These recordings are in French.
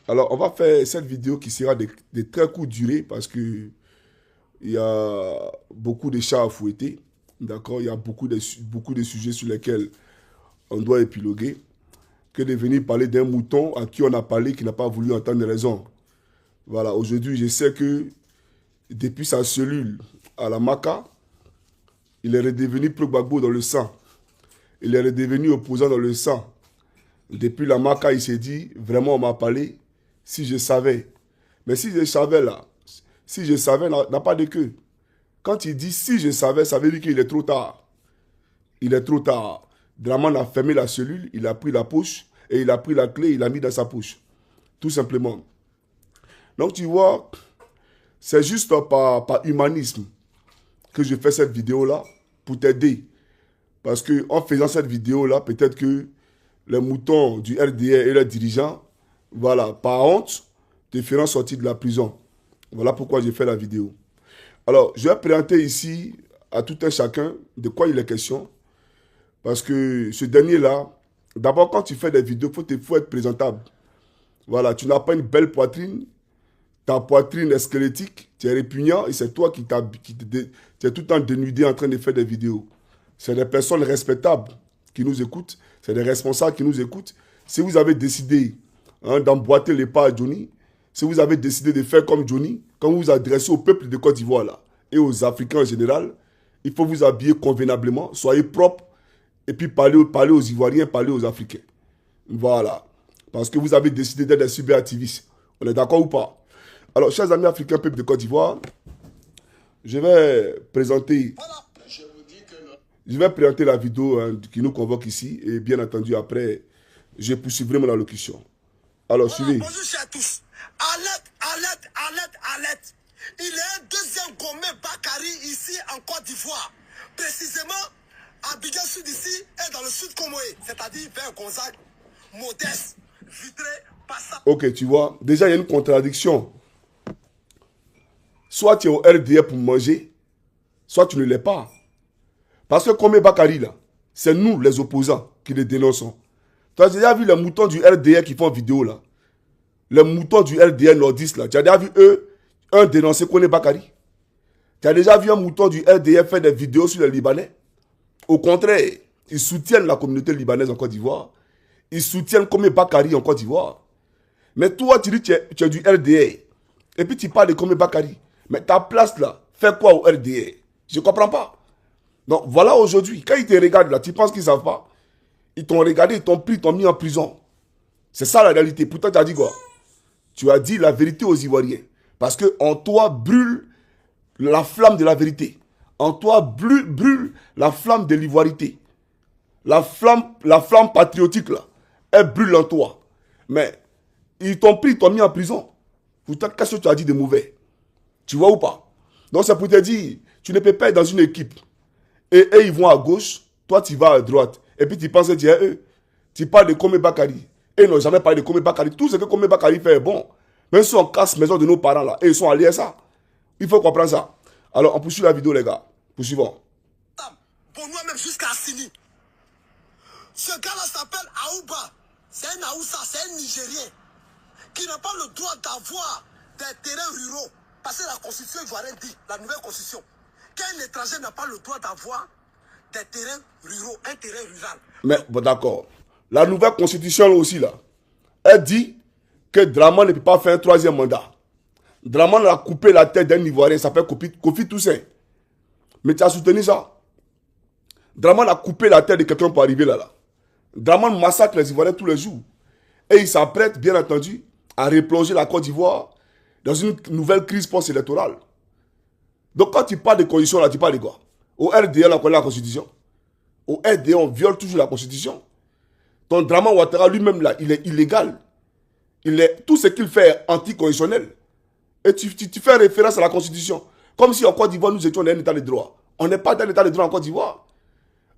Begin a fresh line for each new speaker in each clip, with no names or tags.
Alors, on va faire cette vidéo qui sera de très courte durée parce que il y a beaucoup de chats à fouetter. D'accord? Il y a beaucoup de sujets sur lesquels on doit épiloguer. Que de venir parler d'un mouton à qui on a parlé qui n'a pas voulu entendre raison. Voilà, aujourd'hui, je sais que depuis sa cellule à la Maca, il est redevenu pro-Gbagbo dans le sang. Il est redevenu opposant dans le sang. Depuis la Maca, il s'est dit, vraiment, on m'a parlé, si je savais. Mais si je savais là, si je savais n'a pas de queue. Quand il dit si je savais, ça veut dire qu'il est trop tard. Il est trop tard. Draman a fermé la cellule, il a pris la poche et il a pris la clé, il l'a mis dans sa poche. Tout simplement. Donc tu vois, c'est juste par humanisme que je fais cette vidéo-là pour t'aider. Parce qu'en faisant cette vidéo-là, peut-être que les moutons du RDR et leurs dirigeants, voilà, par honte, te feront sortir de la prison. Voilà pourquoi j'ai fait la vidéo. Alors, je vais présenter ici à tout un chacun de quoi il est question. Parce que ce dernier-là, d'abord, quand tu fais des vidéos, il faut être présentable. Voilà, tu n'as pas une belle poitrine. Ta poitrine est squelettique, tu es répugnant et c'est toi tu es tout le temps dénudé en train de faire des vidéos. C'est des personnes respectables qui nous écoutent, c'est des responsables qui nous écoutent. Si vous avez décidé d'emboîter les pas à Johnny, si vous avez décidé de faire comme Johnny, quand vous vous adressez au peuple de Côte d'Ivoire là, et aux Africains en général, il faut vous habiller convenablement, soyez propre, et puis parler aux Ivoiriens, parler aux Africains. Voilà. Parce que vous avez décidé d'être des cyberactivistes. On est d'accord ou pas? Alors, chers amis africains, peuple de Côte d'Ivoire, je vais présenter, je vais présenter la vidéo qui nous convoque ici. Et bien entendu, après, je poursuivrai mon allocution. Alors, suivez.
Bonjour chers tous. Alerte, alerte, alerte, alerte. Il est un deuxième Gomé Bakari ici en Côte d'Ivoire. Précisément, Abidjan Sud ici est dans le sud Comoé, c'est-à-dire vers Gonzague, Modeste, Vitré, Passa.
Ok, tu vois, déjà, il y a une contradiction. Soit tu es au RDR pour manger, soit tu ne l'es pas. Parce que comme Bakary, là, c'est nous, les opposants, qui les dénonçons. Tu as déjà vu les moutons du RDR qui font vidéo, là? Les moutons du RDR nordiste, là. Tu as déjà vu eux, un dénoncer Kone Bakary? Tu as déjà vu un mouton du RDR faire des vidéos sur les Libanais? Au contraire, ils soutiennent la communauté libanaise en Côte d'Ivoire. Ils soutiennent Kone Bakary en Côte d'Ivoire. Mais toi, tu dis que tu es du RDR. Et puis tu parles de Kone Bakary. Mais ta place là, fais quoi au RDR? Je ne comprends pas. Donc voilà aujourd'hui, quand ils te regardent là, tu penses qu'ils ne savent pas? Ils t'ont regardé, ils t'ont pris, ils t'ont mis en prison. C'est ça la réalité. Pourtant, tu as dit quoi? Tu as dit la vérité aux Ivoiriens. Parce qu'en toi brûle la flamme de la vérité. En toi brûle la flamme de l'ivoirité. La flamme patriotique là, elle brûle en toi. Mais ils t'ont pris, ils t'ont mis en prison. Pourtant, qu'est-ce que tu as dit de mauvais? Tu vois ou pas? Donc c'est pour te dire, tu ne peux pas être dans une équipe. Et eux, ils vont à gauche, toi tu vas à droite. Et puis tu penses que tu es eux. Tu parles de Kome Bakary. Et ils n'ont jamais parlé de Kome Bakary. Tout ce que Kome Bakary fait est bon. Même si on casse maison de nos parents là, et ils sont alliés à ça. Il faut comprendre ça. Alors on poursuit la vidéo les gars. Poursuivons.
Pour nous même jusqu'à Assini. Ce gars-là s'appelle Aouba. C'est un Aoussa, c'est un Nigérien. Qui n'a pas le droit d'avoir des terrains ruraux. Parce que la constitution ivoirienne dit, la nouvelle constitution, qu'un étranger n'a pas le droit d'avoir des terrains ruraux, un terrain rural.
Mais bon, d'accord. La nouvelle constitution aussi là, elle dit que Draman ne peut pas faire un troisième mandat. Draman a coupé la tête d'un Ivoirien, il s'appelle Kofi Toussaint. Mais tu as soutenu ça? Draman a coupé la tête de quelqu'un pour arriver là. Draman massacre les Ivoiriens tous les jours. Et il s'apprête, bien entendu, à replonger la Côte d'Ivoire dans une nouvelle crise post-électorale. Donc quand tu parles de conditions là, tu parles de quoi? Au RDA, on connaît la Constitution. Au RDA, on viole toujours la Constitution. Ton Draman Ouattara lui-même là, il est illégal. Tout ce qu'il fait est anticonstitutionnel. Et tu fais référence à la Constitution. Comme si en Côte d'Ivoire, nous étions dans un état de droit. On n'est pas dans l'état de droit en Côte d'Ivoire.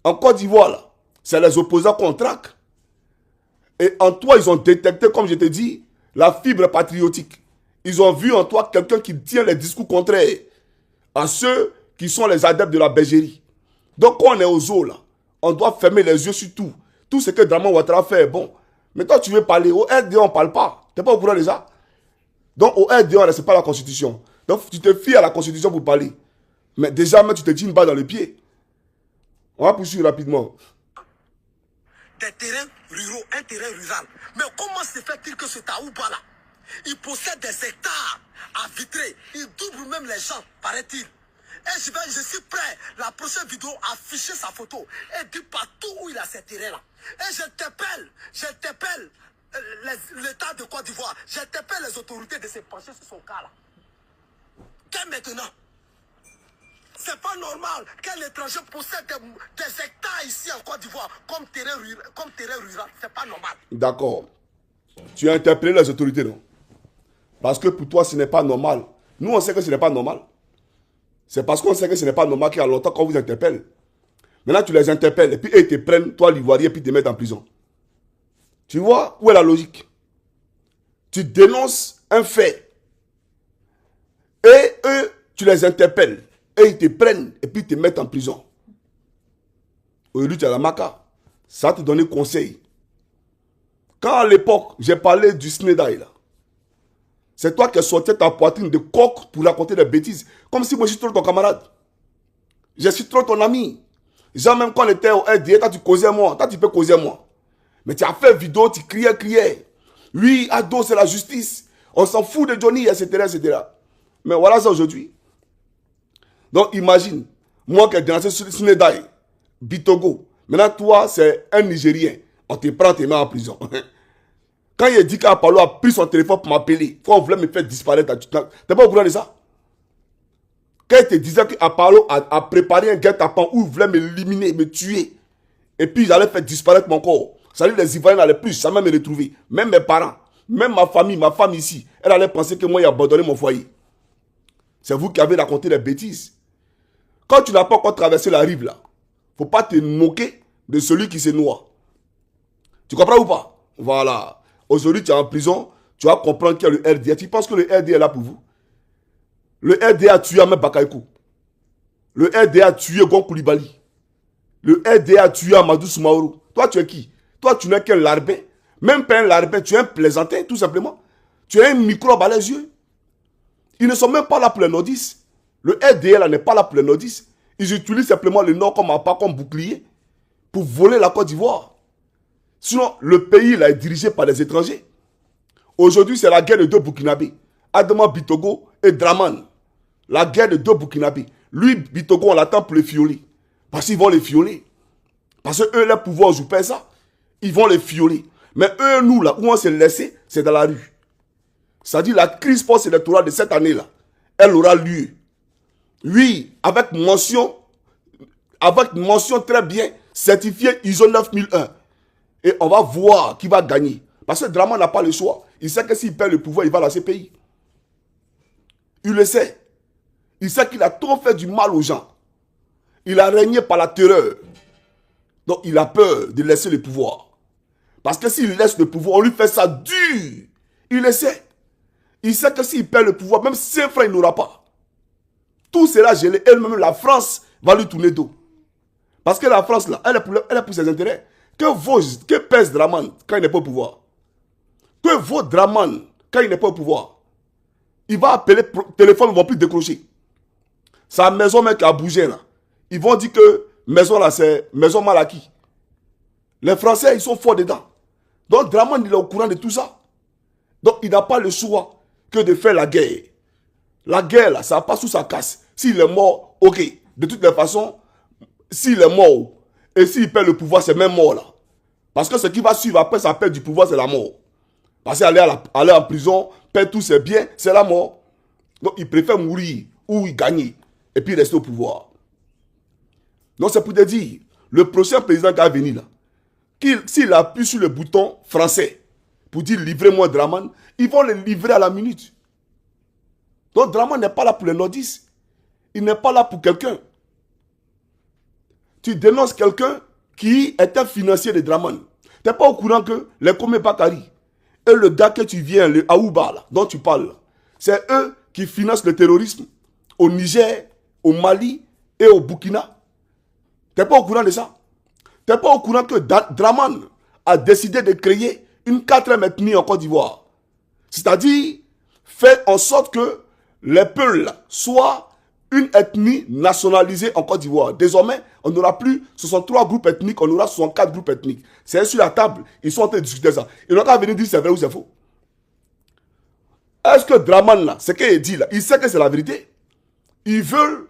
En Côte d'Ivoire, là, c'est les opposants qu'on traque. Et en toi, ils ont détecté, comme je te dis, la fibre patriotique. Ils ont vu en toi quelqu'un qui tient les discours contraires à ceux qui sont les adeptes de la bergerie. Donc, quand on est aux eaux, là, on doit fermer les yeux sur tout. Tout ce que Draman Ouattara fait est bon. Mais toi, tu veux parler au RD, on ne parle pas. Tu n'es pas au courant de ça? Donc, au RDA, on ne respecte pas la Constitution. Donc, tu te fies à la Constitution pour parler. Mais déjà, tu te tires une balle dans le pied. On va poursuivre rapidement.
Des terrains ruraux, un terrain rural. Mais comment se fait-il que ce Taouba-là, il possède des hectares à vitrer, il double même les gens, paraît-il. Et je suis prêt, la prochaine vidéo, à afficher sa photo et dire partout où il a ces terrains-là. Et j'interpelle l'État de Côte d'Ivoire, j'interpelle les autorités de se pencher sur son cas-là. Qu'est maintenant? C'est pas normal qu'un étranger possède des hectares ici en Côte d'Ivoire comme terrain rural. C'est pas normal.
D'accord. Tu as interpellé les autorités, non? Parce que pour toi, ce n'est pas normal. Nous, on sait que ce n'est pas normal. C'est parce qu'on sait que ce n'est pas normal qu'il y a longtemps qu'on vous interpelle. Maintenant, tu les interpelles et puis eux, ils te prennent, toi, l'Ivoirien, et puis ils te mettent en prison. Tu vois où est la logique? Tu dénonces un fait. Et eux, tu les interpelles. Et ils te prennent et puis ils te mettent en prison. Aujourd'hui, tu as la maca. Ça te donne conseil. Quand à l'époque, j'ai parlé du Snedaï, là, c'est toi qui as sorti ta poitrine de coq pour raconter des bêtises. Comme si moi je suis trop ton camarade. Je suis trop ton ami. Genre même quand on était au RDA, toi tu causais moi. Toi tu peux causer moi. Mais tu as fait vidéo, tu criais. Oui, Ado, c'est la justice. On s'en fout de Johnny, etc., etc. Mais voilà ça aujourd'hui. Donc imagine, moi qui ai dénoncé sur Snedaï, Bitogo. Maintenant toi, c'est un Nigérien. On te prend, tes mains en prison. Quand il a dit qu'Apollo a pris son téléphone pour m'appeler, quand on voulait me faire disparaître, tu n'es pas au courant de ça? Quand il te disait qu'Apollo a préparé un guet-apens où il voulait m'éliminer, me tuer, et puis j'allais faire disparaître mon corps. Ça dit, les Ivoiriens n'allaient plus jamais me retrouver. Même mes parents, même ma famille, ma femme ici, elle allait penser que moi, j'ai abandonné mon foyer. C'est vous qui avez raconté des bêtises. Quand tu n'as pas encore traversé la rive là, il ne faut pas te moquer de celui qui se noie. Tu comprends ou pas? Voilà. Aujourd'hui, tu es en prison, tu vas comprendre qu'il y a le RDA. Tu penses que le RDA est là pour vous? Le RDA a tué Ahmed Bakayoko. Le RDA a tué Gon Koulibaly. Le RDA a tué Amadou Soumaoro. Toi, tu es qui? Toi, tu n'es qu'un larbin. Même pas un larbin, tu es un plaisantin, tout simplement. Tu es un microbe à les yeux. Ils ne sont même pas là pour les nordistes. Le RDA là n'est pas là pour les nordistes. Ils utilisent simplement le nord comme appât, comme bouclier, pour voler la Côte d'Ivoire. Sinon, le pays là est dirigé par les étrangers. Aujourd'hui, c'est la guerre de deux Burkinabés. Adama Bitogo et Draman. La guerre de deux Burkinabés. Lui, Bitogo, on l'attend pour les fioler. Parce qu'ils vont les fioler. Parce que eux, leur pouvoir joue pas ça. Ils vont les fioler. Mais eux, nous, là, où on s'est laissé, c'est dans la rue. C'est-à-dire la crise post-électorale de cette année-là, elle aura lieu. Oui, avec mention très bien certifiée ISO 9001. Et on va voir qui va gagner. Parce que Draman n'a pas le choix. Il sait que s'il perd le pouvoir, il va lâcher le pays. Il le sait. Il sait qu'il a trop fait du mal aux gens. Il a régné par la terreur. Donc il a peur de laisser le pouvoir. Parce que s'il laisse le pouvoir, on lui fait ça dur. Il le sait. Il sait que s'il perd le pouvoir, même 5 francs, il n'aura pas. Tout sera gelé. Elle-même, la France va lui tourner dos. Parce que la France, là, elle est pour ses intérêts. Que pèse Draman quand il n'est pas au pouvoir? Que vaut Draman quand il n'est pas au pouvoir? Il va appeler, téléphone, ils ne vont plus décrocher. Sa maison même qui a bougé là. Ils vont dire que maison là, c'est maison mal acquis. Les Français, ils sont forts dedans. Donc Draman, il est au courant de tout ça. Donc il n'a pas le choix que de faire la guerre. La guerre là, ça passe sous sa casse. S'il est mort, ok. De toutes les façons, s'il est mort, et s'il perd le pouvoir, c'est même mort là. Parce que ce qui va suivre après sa perte du pouvoir, c'est la mort. Parce qu'aller aller en prison, perdre tous ses biens, c'est la mort. Donc il préfère mourir ou gagner et puis rester au pouvoir. Donc c'est pour te dire, le prochain président qui va venir là, s'il appuie sur le bouton français pour dire livrez-moi Draman, ils vont le livrer à la minute. Donc Draman n'est pas là pour les nordistes. Il n'est pas là pour quelqu'un. Tu dénonces quelqu'un qui est un financier de Draman. Tu n'es pas au courant que les Komé Bakari et le gars que tu viens, le Aouba, là, dont tu parles, c'est eux qui financent le terrorisme au Niger, au Mali et au Burkina. Tu n'es pas au courant de ça? Tu n'es pas au courant que Draman a décidé de créer une 4e ethnie en Côte d'Ivoire. C'est-à-dire, faire en sorte que les peuples soient une ethnie nationalisée en Côte d'Ivoire. Désormais, on n'aura plus 63 groupes ethniques, on aura 64 groupes ethniques. C'est sur la table, ils sont en train de discuter ça. Ils n'ont qu'à venir dire c'est vrai ou c'est faux. Est-ce que Draman, là, ce qu'il dit là, il sait que c'est la vérité? Ils veulent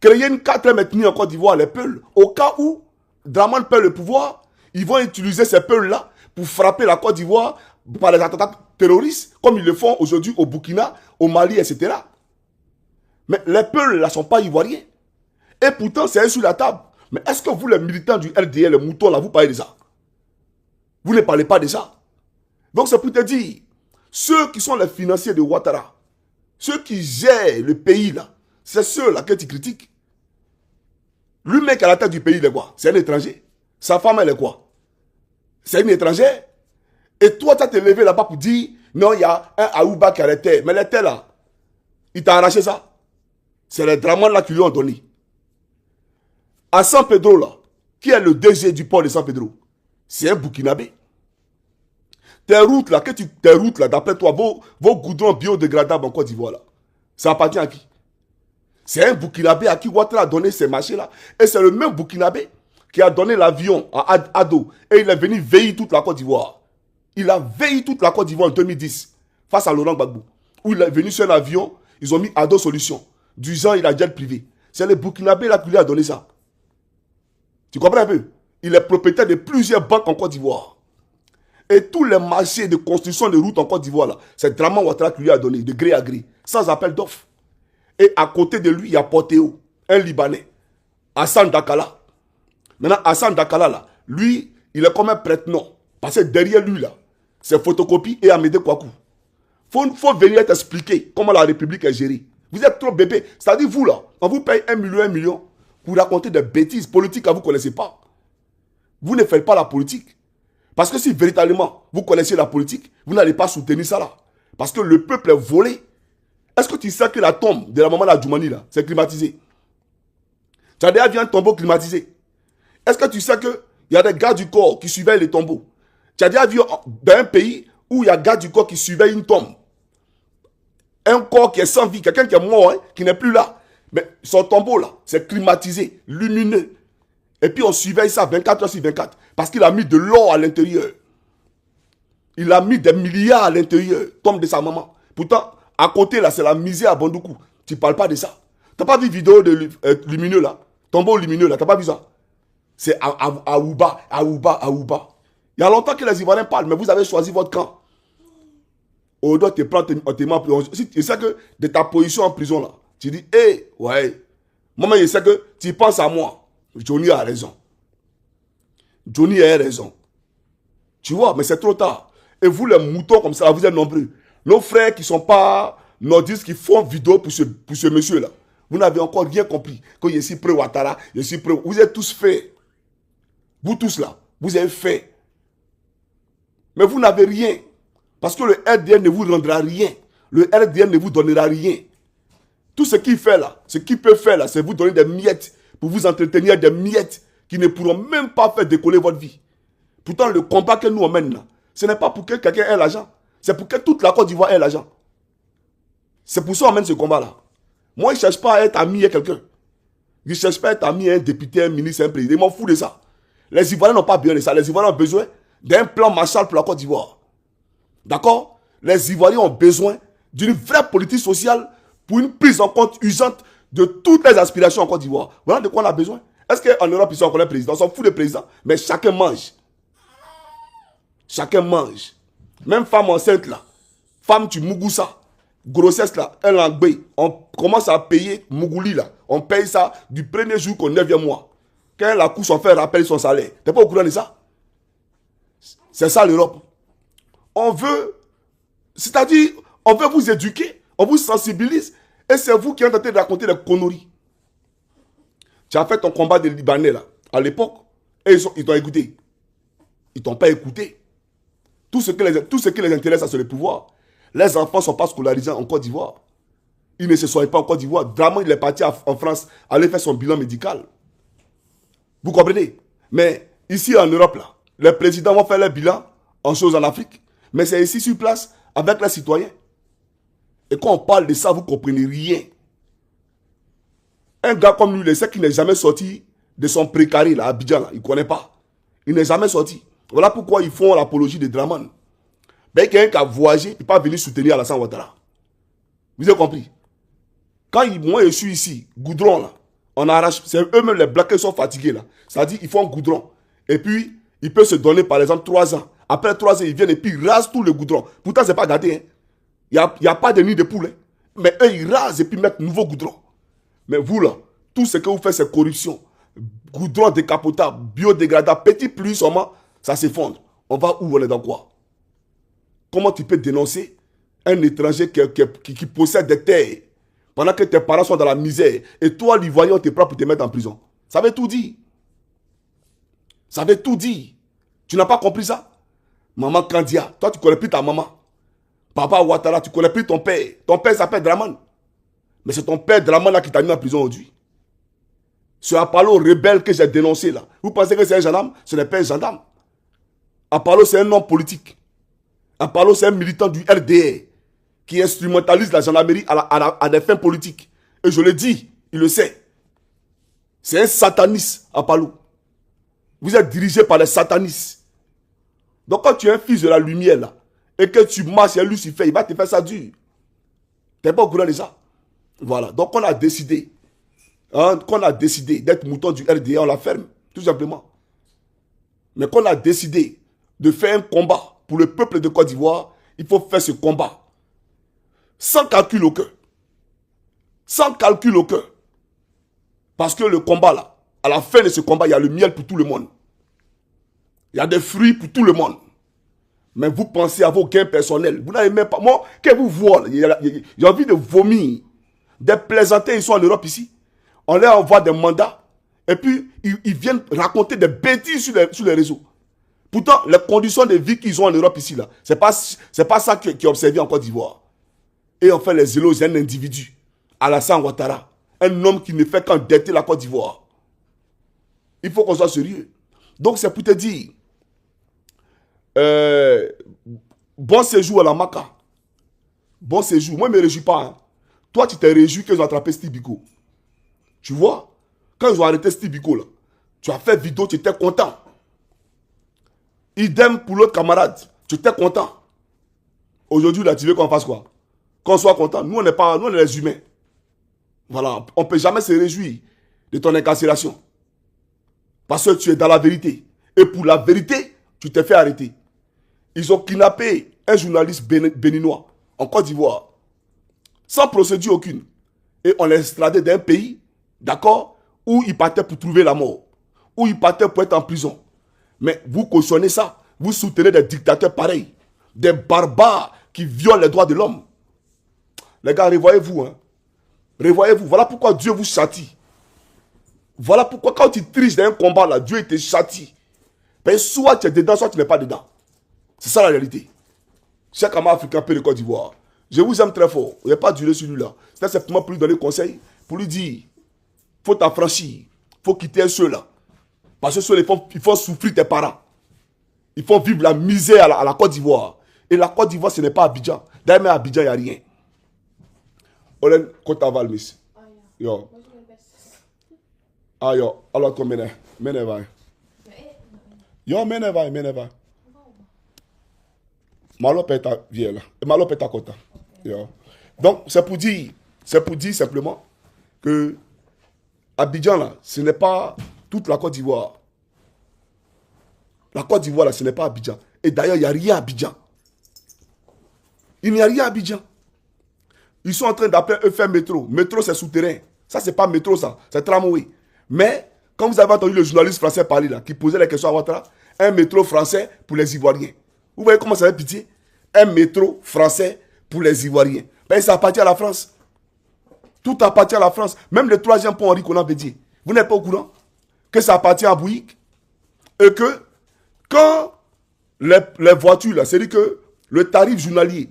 créer une quatrième ethnie en Côte d'Ivoire, les Peuls. Au cas où Draman perd le pouvoir, ils vont utiliser ces Peuls-là pour frapper la Côte d'Ivoire par les attentats terroristes, comme ils le font aujourd'hui au Burkina, au Mali, etc. Mais les Peuls là ne sont pas ivoiriens. Et pourtant, c'est sur la table. Mais est-ce que vous, les militants du RDL, les moutons là, vous parlez de ça? Vous ne parlez pas de ça. Donc c'est pour te dire, ceux qui sont les financiers de Ouattara, ceux qui gèrent le pays là, c'est ceux-là que tu critiques. Lui, mec à la tête du pays, il est quoi? C'est un étranger. Sa femme, elle est quoi? C'est une étrangère. Et toi, tu as te levé là-bas pour dire, non, il y a un Aouba qui a les terres. Mais les terres là, il t'a arraché ça. C'est les Draman là qui lui ont donné. À San Pedro là, qui est le DG du port de San Pedro? C'est un Burkinabé. Tes routes là, d'après toi, vos goudrons biodégradables en Côte d'Ivoire là, ça appartient à qui? C'est un Burkinabé à qui Ouattara a donné ces marchés là. Et c'est le même Burkinabé qui a donné l'avion à Ado. Et il est venu veiller toute la Côte d'Ivoire. Il a veillé toute la Côte d'Ivoire en 2010 face à Laurent Gbagbo. Où il est venu sur un avion, ils ont mis Ado Solutions. Du genre, il a jet privé. C'est le Burkinabé là qui lui a donné ça. Tu comprends un peu? Il est propriétaire de plusieurs banques en Côte d'Ivoire. Et tous les marchés de construction de routes en Côte d'Ivoire là, c'est Draman Ouattara qui lui a donné, de gré à gré, sans appel d'offres. Et à côté de lui, il y a Porteo, un Libanais, Hassan Dakala. Maintenant, Hassan Dakala là, lui, il est comme un prête-nom. Parce que derrière lui là, c'est Photocopie et Amédée Kouakou. Faut venir t'expliquer comment la République est gérée. Vous êtes trop bébé. C'est-à-dire vous là, on vous paye 1 million pour raconter des bêtises politiques que vous ne connaissez pas. Vous ne faites pas la politique. Parce que si véritablement vous connaissez la politique, vous n'allez pas soutenir ça là. Parce que le peuple est volé. Est-ce que tu sais que la tombe de la maman de Djoumani là, c'est climatisé? Tu as déjà vu un tombeau climatisé? Est-ce que tu sais qu'il y a des gars du corps qui surveillent les tombeaux? Tu as déjà vu dans un pays où il y a des gars du corps qui surveillent une tombe? Un corps qui est sans vie, quelqu'un qui est mort, hein, qui n'est plus là. Mais son tombeau là, c'est climatisé, lumineux. Et puis on surveille ça 24 heures sur 24. Parce qu'il a mis de l'or à l'intérieur. Il a mis des milliards à l'intérieur, tombe de sa maman. Pourtant, à côté là, c'est la misère à Bandoukou. Tu ne parles pas de ça. Tu n'as pas vu vidéo de lumineux là? Tombeau lumineux là, tu n'as pas vu ça? C'est Aouba. Il y a longtemps que les Ivoiriens parlent, mais vous avez choisi votre camp. On doit te prendre en témoin. Si tu sais que de ta position en prison là, tu dis, hé, ouais, maman, je sais que tu penses à moi. Johnny a raison. Johnny a raison. Tu vois, mais c'est trop tard. Et vous, les moutons comme ça, vous êtes nombreux. Nos frères qui ne sont pas nordistes, qui font vidéo pour ce monsieur-là. Vous n'avez encore rien compris. Que je suis prêt Ouattara, je suis prêt. Vous êtes tous faits. Vous tous là, vous avez fait. Mais vous n'avez rien. Parce que le RDN ne vous rendra rien. Le RDN ne vous donnera rien. Tout ce qu'il fait là, ce qu'il peut faire là, c'est vous donner des miettes pour vous entretenir des miettes qui ne pourront même pas faire décoller votre vie. Pourtant, le combat que nous on mène là, ce n'est pas pour que quelqu'un ait l'argent. C'est pour que toute la Côte d'Ivoire ait l'argent. C'est pour ça qu'on mène ce combat là. Moi, je ne cherche pas à être ami à quelqu'un. Je ne cherche pas à être ami à un député, un ministre, un président. Je m'en fous de ça. Les Ivoiriens n'ont pas besoin de ça. Les Ivoiriens ont besoin d'un plan Marshall pour la Côte d'Ivoire. D'accord? Les Ivoiriens ont besoin d'une vraie politique sociale pour une prise en compte urgente de toutes les aspirations en Côte d'Ivoire. Voilà de quoi on a besoin. Est-ce qu'en Europe, ils sont encore un président? On s'en fout des présidents. Mais chacun mange. Chacun mange. Même femme enceinte là. Femme tu Mougoussa. Grossesse là. Un langbé. On commence à payer Mougouli là. On paye ça du premier jour qu'au 9e mois. Quand elle accouche, on fait rappel son salaire. T'es pas au courant de ça? C'est ça l'Europe. On veut, c'est-à-dire, on veut vous éduquer, on vous sensibilise, et c'est vous qui êtes en train de raconter des conneries. Tu as fait ton combat des Libanais là, à l'époque, et ils t'ont écouté. Ils t'ont pas écouté. Tout ce qui les intéresse, c'est le pouvoir. Les enfants ne sont pas scolarisés en Côte d'Ivoire. Ils ne se soignent pas en Côte d'Ivoire. Draman, il est parti en France, aller faire son bilan médical. Vous comprenez? Mais ici en Europe, là, les présidents vont faire leur bilan en choses en Afrique. Mais c'est ici sur place, avec les citoyens. Et quand on parle de ça, vous ne comprenez rien. Un gars comme lui, il sait qu'il n'est jamais sorti de son précaré là, à Abidjan, là. Il ne connaît pas. Il n'est jamais sorti. Voilà pourquoi ils font l'apologie de Draman. Ben, quelqu'un qui a voyagé, il ne peut pas venir soutenir Alassane Ouattara. Vous avez compris? Quand moi je suis ici, goudron là, on arrache, c'est eux-mêmes les blancs qui sont fatigués là. C'est-à-dire ils font goudron. Et puis, ils peuvent se donner par exemple 3 ans. Après 3 ans, ils viennent et puis ils rasent tout le goudron. Pourtant, ce n'est pas gâté. Hein. Il n'y a pas de nid de poulet. Mais eux, ils rasent et puis mettent nouveau goudron. Mais vous là, tout ce que vous faites, c'est corruption. Goudron décapotable, biodégradable, petit pluie seulement, ça s'effondre. On va où, on est dans quoi? Comment tu peux dénoncer un étranger qui possède des terres pendant que tes parents sont dans la misère et toi, l'Ivoirien, on te prend pour te mettre en prison? Ça veut tout dire. Ça veut tout dire. Tu n'as pas compris ça? Maman Kandia, toi, tu ne connais plus ta maman. Papa Ouattara, tu ne connais plus ton père. Ton père s'appelle Draman. Mais c'est ton père Draman là qui t'a mis en prison aujourd'hui. Ce Apollo rebelle que j'ai dénoncé là. Vous pensez que c'est un gendarme? Ce n'est pas un gendarme. Apollo, c'est un homme politique. Apollo, c'est un militant du RDR qui instrumentalise la gendarmerie à des fins politiques. Et je le dis, il le sait. C'est un sataniste, Apollo. Vous êtes dirigé par les satanistes. Donc quand tu es un fils de la lumière là, et que tu marches à Lucifer, il va te faire ça dur. Tu n'es pas au courant de ça? Voilà. Donc on a décidé, qu'on a décidé d'être mouton du RDA, on la ferme, tout simplement. Mais qu'on a décidé de faire un combat pour le peuple de Côte d'Ivoire, il faut faire ce combat. Sans calcul aucun. Sans calcul aucun. Parce que le combat là, à la fin de ce combat, il y a le miel pour tout le monde. Il y a des fruits pour tout le monde. Mais vous pensez à vos gains personnels. Vous n'avez même pas... Moi, que vous voyez, j'ai envie de vomir. Des plaisantés, ils sont en Europe ici. On leur envoie des mandats. Et puis, ils viennent raconter des bêtises sur les réseaux. Pourtant, les conditions de vie qu'ils ont en Europe ici, là, c'est pas ça qui est observé en Côte d'Ivoire. Et on fait les éloges d'un individu, Alassane Ouattara, un homme qui ne fait qu'endetter la Côte d'Ivoire. Il faut qu'on soit sérieux. Donc, c'est pour te dire, bon séjour à la Maca. Bon séjour. Moi, je ne me réjouis pas. Hein. Toi, tu t'es réjoui qu'ils ont attrapé Steve Biko. Tu vois? Quand ils ont arrêté Steve Biko, là, tu as fait vidéo, tu étais content. Idem pour l'autre camarade. Tu étais content. Aujourd'hui, là, tu veux qu'on fasse quoi? Qu'on soit content. Nous, on est les humains. Voilà. On ne peut jamais se réjouir de ton incarcération. Parce que tu es dans la vérité. Et pour la vérité, tu t'es fait arrêter. Ils ont kidnappé un journaliste béninois en Côte d'Ivoire. Sans procédure aucune. Et on l'a extradé d'un pays, d'accord, où il partait pour trouver la mort. Où il partait pour être en prison. Mais vous cautionnez ça. Vous soutenez des dictateurs pareils. Des barbares qui violent les droits de l'homme. Les gars, revoyez-vous. Hein. Revoyez-vous. Voilà pourquoi Dieu vous châtie. Voilà pourquoi quand tu triches dans un combat, là, Dieu te châtie. Ben, soit tu es dedans, soit tu n'es pas dedans. C'est ça la réalité. Chaque amas africain peut de Côte d'Ivoire. Je vous aime très fort. Il n'y a pas duré celui-là. C'était simplement pour lui donner conseil, pour lui dire, il faut t'affranchir, il faut quitter ceux-là. Parce que ceux-là, ils font souffrir tes parents. Ils font vivre la misère à la Côte d'Ivoire. Et la Côte d'Ivoire, ce n'est pas Abidjan. D'ailleurs, à Abidjan, il n'y a rien. Olen, Côte d'Ivoire, miss. Yo. Ah, yo. Alors, comme mene vai. Yo, mene vai. Malo peta vielle. Malo peta kota. Yo. Donc, c'est pour dire simplement que Abidjan, là, ce n'est pas toute la Côte d'Ivoire. La Côte d'Ivoire, là, ce n'est pas Abidjan. Et d'ailleurs, il n'y a rien à Abidjan. Il n'y a rien à Abidjan. Ils sont en train d'appeler eux faire métro. Métro, c'est souterrain. Ça, c'est pas métro, ça. C'est tramway. Mais, comme vous avez entendu le journaliste français parler là, qui posait la question à Ouattara, un métro français pour les Ivoiriens. Vous voyez comment ça fait pitié? Un métro français pour les Ivoiriens. Ben, ça appartient à la France. Tout appartient à la France. Même le 3e pont Henri Konan Bédié. Vous n'êtes pas au courant que ça appartient à Bouygues? Et que, quand les voitures, là, c'est-à-dire que le tarif journalier,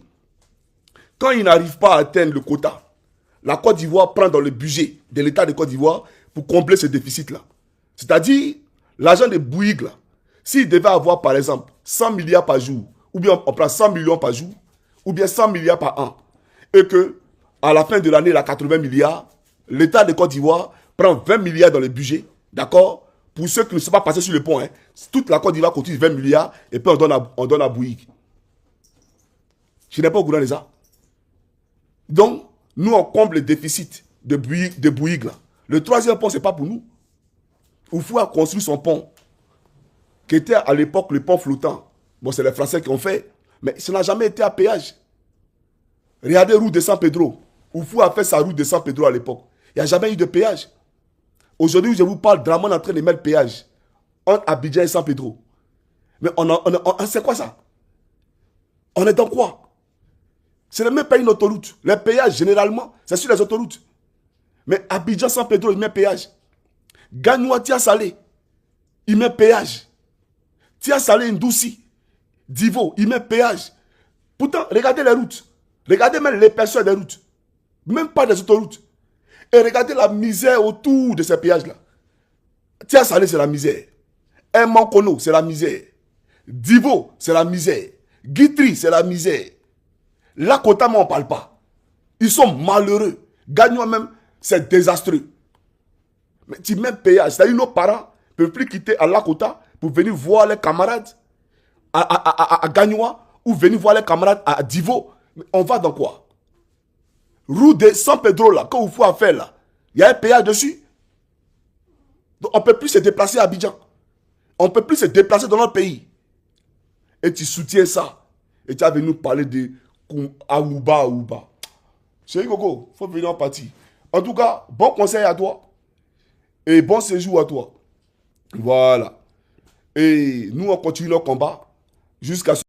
quand ils n'arrivent pas à atteindre le quota, la Côte d'Ivoire prend dans le budget de l'État de Côte d'Ivoire pour combler ce déficit-là. C'est-à-dire, l'argent de Bouygues, là, s'il devait avoir, par exemple, 100 milliards par jour, ou bien on prend 100 millions par jour, ou bien 100 milliards par an, et que à la fin de l'année, il a 80 milliards, l'État de Côte d'Ivoire prend 20 milliards dans le budget, d'accord? Pour ceux qui ne sont pas passés sur le pont, hein, toute la Côte d'Ivoire coûte 20 milliards, et puis on donne à Bouygues. Je n'ai pas au courant de ça. Donc, nous, on comble le déficit de Bouygues. Là. Le troisième pont, ce n'est pas pour nous. Oufou a construit son pont, qui était à l'époque le pont flottant. Bon, c'est les Français qui ont fait, mais ça n'a jamais été à péage. Regardez route de San Pedro. Oufou a fait sa route de San Pedro à l'époque. Il n'y a jamais eu de péage. Aujourd'hui, je vous parle, Dramane est en train de mettre le péage entre Abidjan et San Pedro. Mais c'est quoi ça? On est dans quoi? C'est le même pays une autoroute. Les péages, généralement, c'est sur les autoroutes. Mais Abidjan, San Pedro, il met péage. Gagnoua, Tia Salé, il met péage. Tia Salé, Ndouci, Divo, il met péage. Pourtant, regardez les routes. Regardez même l'épaisseur des routes. Même pas des autoroutes. Et regardez la misère autour de ces péages-là. Tia Salé, c'est la misère. Mankono, c'est la misère. Divo, c'est la misère. Guitry, c'est la misère. Lakota, on ne parle pas. Ils sont malheureux. Gagnons même, c'est désastreux. Mais tu mets péage. C'est-à-dire nos parents ne peuvent plus quitter à Lakota pour venir voir les camarades à Gagnoua ou venir voir les camarades à Divo. Mais on va dans quoi? Route de San Pedro, là, quand vous faut faire là, il y a un péage dessus. Donc on ne peut plus se déplacer à Abidjan. On ne peut plus se déplacer dans notre pays. Et tu soutiens ça. Et tu as venu nous parler de Aouba. Chéri Coco, il faut venir en partie. En tout cas, bon conseil à toi. Et bon séjour à toi. Voilà. Et nous, on continue le combat jusqu'à ce